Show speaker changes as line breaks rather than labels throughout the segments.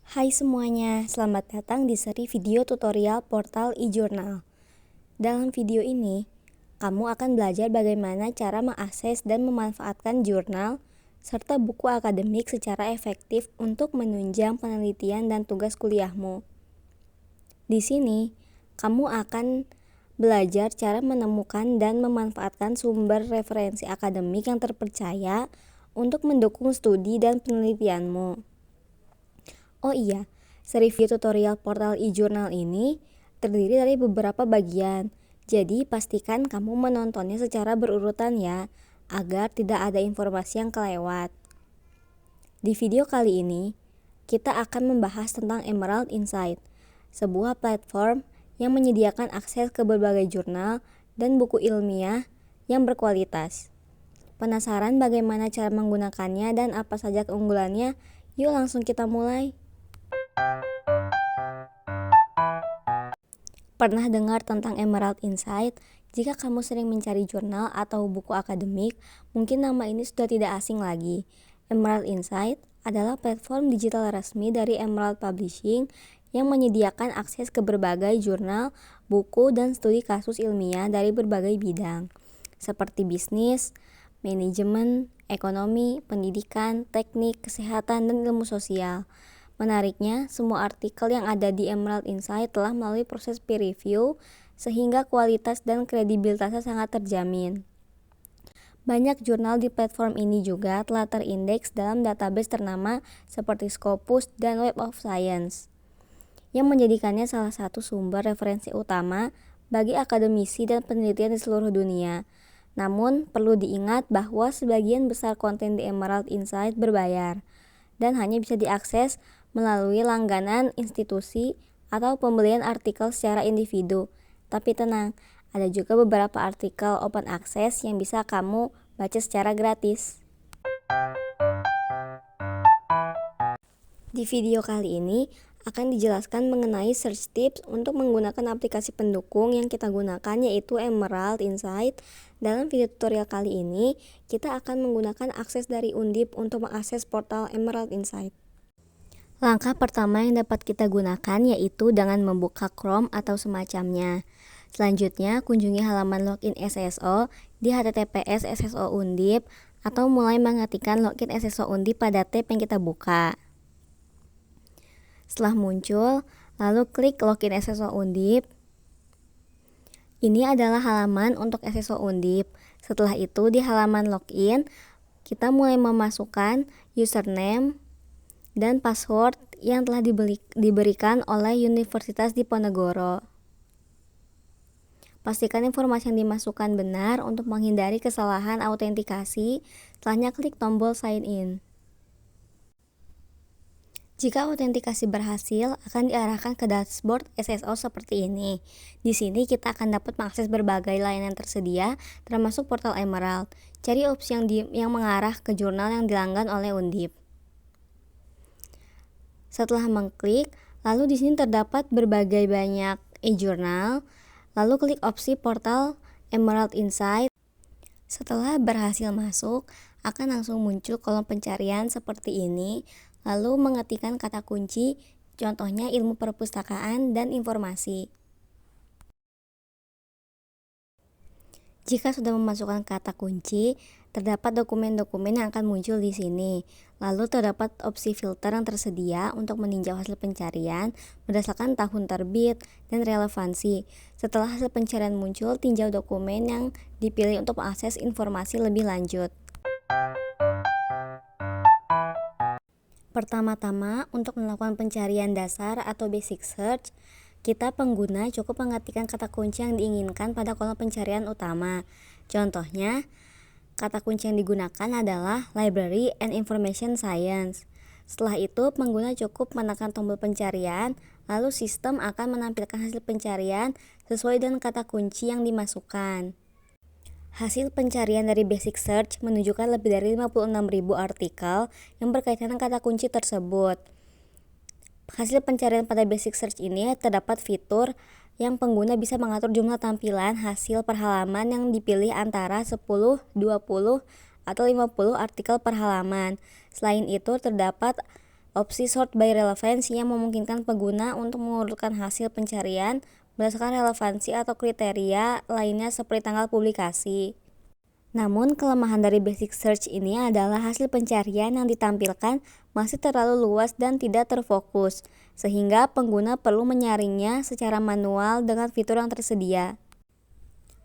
Hai semuanya, selamat datang di seri video tutorial portal e-journal. Dalam video ini, kamu akan belajar bagaimana cara mengakses dan memanfaatkan jurnal serta buku akademik secara efektif untuk menunjang penelitian dan tugas kuliahmu. Di sini, kamu akan belajar cara menemukan dan memanfaatkan sumber referensi akademik yang terpercaya untuk mendukung studi dan penelitianmu. Oh iya, seri video tutorial portal e-journal ini terdiri dari beberapa bagian. Jadi pastikan kamu menontonnya secara berurutan ya, agar tidak ada informasi yang kelewat. Di video kali ini, kita akan membahas tentang Emerald Insight, sebuah platform yang menyediakan akses ke berbagai jurnal dan buku ilmiah yang berkualitas. Penasaran bagaimana cara menggunakannya dan apa saja keunggulannya? Yuk langsung kita mulai. Pernah dengar tentang Emerald Insight? Jika kamu sering mencari jurnal atau buku akademik, mungkin nama ini sudah tidak asing lagi. Emerald Insight adalah platform digital resmi dari Emerald Publishing yang menyediakan akses ke berbagai jurnal, buku, dan studi kasus ilmiah dari berbagai bidang, seperti bisnis, manajemen, ekonomi, pendidikan, teknik, kesehatan, dan ilmu sosial. Menariknya, semua artikel yang ada di Emerald Insight telah melalui proses peer review, sehingga kualitas dan kredibilitasnya sangat terjamin. Banyak jurnal di platform ini juga telah terindeks dalam database ternama seperti Scopus dan Web of Science, yang menjadikannya salah satu sumber referensi utama bagi akademisi dan penelitian di seluruh dunia. Namun, perlu diingat bahwa sebagian besar konten di Emerald Insight berbayar dan hanya bisa diakses melalui langganan institusi atau pembelian artikel secara individu. Tapi tenang, ada juga beberapa artikel open access yang bisa kamu baca secara gratis. Di video kali ini akan dijelaskan mengenai search tips untuk menggunakan aplikasi pendukung yang kita gunakan, yaitu Emerald Insight. Dalam video tutorial kali ini, kita akan menggunakan akses dari Undip untuk mengakses portal Emerald Insight. Langkah pertama yang dapat kita gunakan yaitu dengan membuka Chrome atau semacamnya. Selanjutnya, kunjungi halaman login SSO di https SSO Undip atau mulai mengetikkan login SSO Undip pada tab yang kita buka. Setelah muncul, lalu klik login SSO Undip. Ini adalah halaman untuk SSO Undip. Setelah itu, di halaman login, kita mulai memasukkan username dan password yang telah diberikan oleh Universitas Diponegoro. Pastikan informasi yang dimasukkan benar untuk menghindari kesalahan autentikasi. Setelahnya klik tombol sign in. Jika autentikasi berhasil, akan diarahkan ke dashboard SSO seperti ini. Di sini kita akan dapat mengakses berbagai layanan tersedia, termasuk portal Emerald. Cari opsi yang mengarah ke jurnal yang dilanggan oleh Undip. Setelah mengklik, lalu di sini terdapat berbagai banyak e-jurnal. Lalu klik opsi portal Emerald Insight. Setelah berhasil masuk, akan langsung muncul kolom pencarian seperti ini. Lalu mengetikkan kata kunci, contohnya ilmu perpustakaan dan informasi. Jika sudah memasukkan kata kunci, terdapat dokumen-dokumen yang akan muncul di sini. Lalu terdapat opsi filter yang tersedia untuk meninjau hasil pencarian berdasarkan tahun terbit dan relevansi. Setelah hasil pencarian muncul, tinjau dokumen yang dipilih untuk mengakses informasi lebih lanjut. Pertama-tama, untuk melakukan pencarian dasar atau basic search, kita pengguna cukup mengetikkan kata kunci yang diinginkan pada kolom pencarian utama. Contohnya, kata kunci yang digunakan adalah Library and Information Science. Setelah itu, pengguna cukup menekan tombol pencarian, lalu sistem akan menampilkan hasil pencarian sesuai dengan kata kunci yang dimasukkan. Hasil pencarian dari basic search menunjukkan lebih dari 56.000 artikel yang berkaitan dengan kata kunci tersebut. Hasil pencarian pada basic search ini terdapat fitur yang pengguna bisa mengatur jumlah tampilan hasil per halaman yang dipilih antara 10, 20, atau 50 artikel per halaman. Selain itu, terdapat Opsi sort by relevancy yang memungkinkan pengguna untuk mengurutkan hasil pencarian berdasarkan relevansi atau kriteria lainnya seperti tanggal publikasi. Namun, kelemahan dari basic search ini adalah hasil pencarian yang ditampilkan masih terlalu luas dan tidak terfokus, sehingga pengguna perlu menyaringnya secara manual dengan fitur yang tersedia.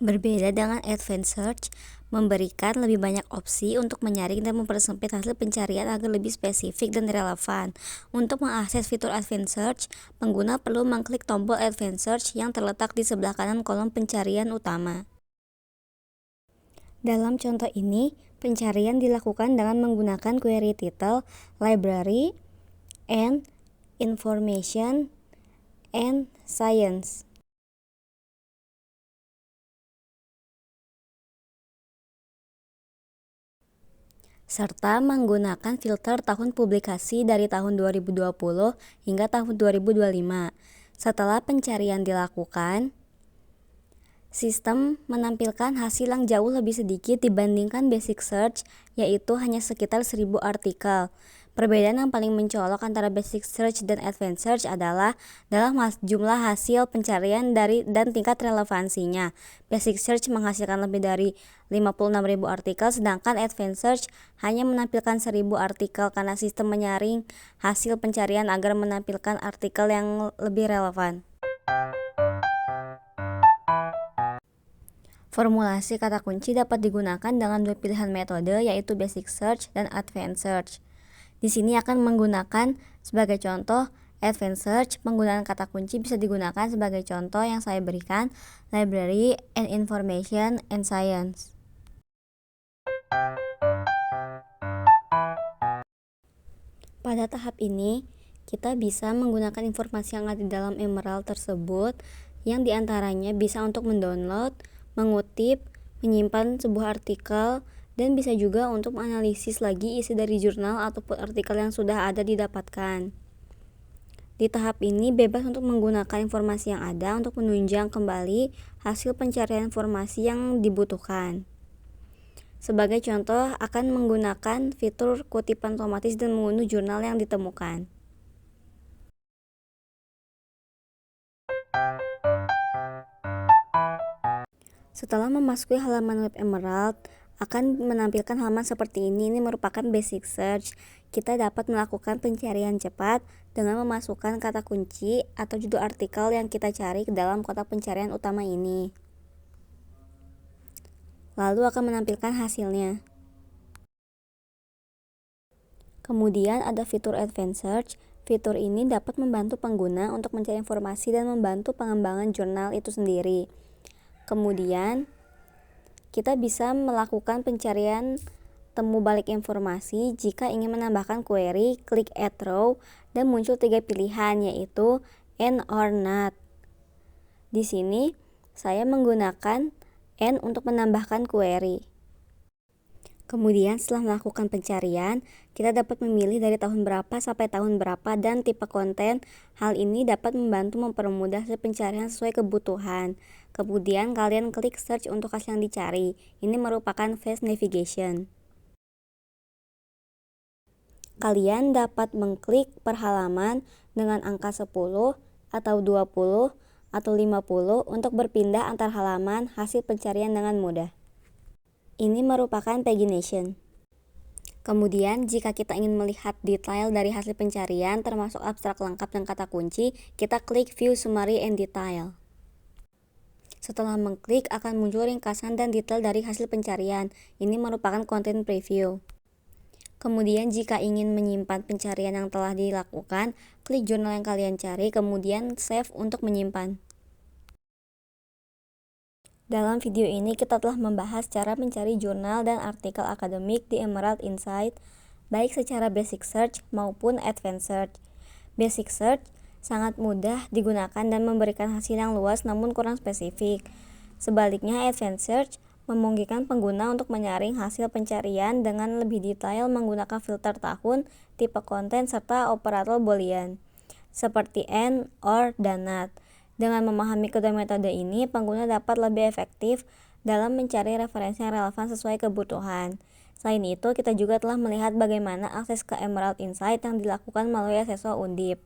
Berbeda dengan advanced search, memberikan lebih banyak opsi untuk menyaring dan mempersempit hasil pencarian agar lebih spesifik dan relevan. Untuk mengakses fitur advanced search, pengguna perlu mengklik tombol advanced search yang terletak di sebelah kanan kolom pencarian utama. Dalam contoh ini, pencarian dilakukan dengan menggunakan query title, library, and information, and science. Serta menggunakan filter tahun publikasi dari tahun 2020 hingga tahun 2025. Setelah pencarian dilakukan, sistem menampilkan hasil yang jauh lebih sedikit dibandingkan basic search, yaitu hanya sekitar 1000 artikel. Perbedaan yang paling mencolok antara basic search dan advanced search adalah dalam jumlah hasil pencarian dan tingkat relevansinya. Basic search menghasilkan lebih dari 56.000 artikel, sedangkan advanced search hanya menampilkan 1000 artikel karena sistem menyaring hasil pencarian agar menampilkan artikel yang lebih relevan. Formulasi kata kunci dapat digunakan dengan dua pilihan metode, yaitu basic search dan advanced search. Di sini akan menggunakan sebagai contoh advanced search. Penggunaan kata kunci bisa digunakan sebagai contoh yang saya berikan, library and information and science. Pada tahap ini, kita bisa menggunakan informasi yang ada di dalam Emerald tersebut, yang diantaranya bisa untuk mendownload, mengutip, menyimpan sebuah artikel, dan bisa juga untuk menganalisis lagi isi dari jurnal ataupun artikel yang sudah ada didapatkan. Di tahap ini bebas untuk menggunakan informasi yang ada untuk menunjang kembali hasil pencarian informasi yang dibutuhkan. Sebagai contoh, akan menggunakan fitur kutipan otomatis dan mengunduh jurnal yang ditemukan. Setelah memasuki halaman web Emerald, akan menampilkan halaman seperti ini. Ini merupakan basic search. Kita dapat melakukan pencarian cepat dengan memasukkan kata kunci atau judul artikel yang kita cari ke dalam kotak pencarian utama ini. Lalu akan menampilkan hasilnya. Kemudian ada fitur advanced search. Fitur ini dapat membantu pengguna untuk mencari informasi dan membantu pengembangan jurnal itu sendiri. Kemudian kita bisa melakukan pencarian temu balik informasi. Jika ingin menambahkan query, klik add row dan muncul 3 pilihan, yaitu and or not. Di sini saya menggunakan and untuk menambahkan query. Kemudian setelah melakukan pencarian, kita dapat memilih dari tahun berapa sampai tahun berapa dan tipe konten. Hal ini dapat membantu mempermudah hasil pencarian sesuai kebutuhan. Kemudian kalian klik search untuk hasil yang dicari. Ini merupakan fast navigation. Kalian dapat mengklik per halaman dengan angka 10 atau 20 atau 50 untuk berpindah antar halaman hasil pencarian dengan mudah. Ini merupakan pagination. Kemudian jika kita ingin melihat detail dari hasil pencarian termasuk abstrak lengkap dan kata kunci, kita klik view summary and detail. Setelah mengklik akan muncul ringkasan dan detail dari hasil pencarian. Ini merupakan content preview. Kemudian jika ingin menyimpan pencarian yang telah dilakukan, klik jurnal yang kalian cari, kemudian save untuk menyimpan. Dalam video ini kita telah membahas cara mencari jurnal dan artikel akademik di Emerald Insight, baik secara basic search maupun advanced search. Basic search sangat mudah digunakan dan memberikan hasil yang luas namun kurang spesifik. Sebaliknya, advanced search memungkinkan pengguna untuk menyaring hasil pencarian dengan lebih detail menggunakan filter tahun, tipe konten, serta operator boolean, seperti and, or, dan not. Dengan memahami kedua metode ini, pengguna dapat lebih efektif dalam mencari referensi yang relevan sesuai kebutuhan. Selain itu, kita juga telah melihat bagaimana akses ke Emerald Insight yang dilakukan melalui siswa Undip.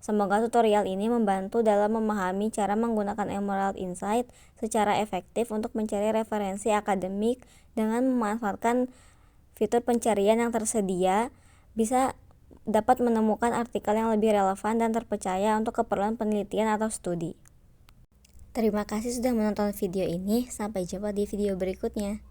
Semoga tutorial ini membantu dalam memahami cara menggunakan Emerald Insight secara efektif untuk mencari referensi akademik dengan memanfaatkan fitur pencarian yang tersedia, bisa dapat menemukan artikel yang lebih relevan dan terpercaya untuk keperluan penelitian atau studi. Terima kasih sudah menonton video ini, sampai jumpa di video berikutnya.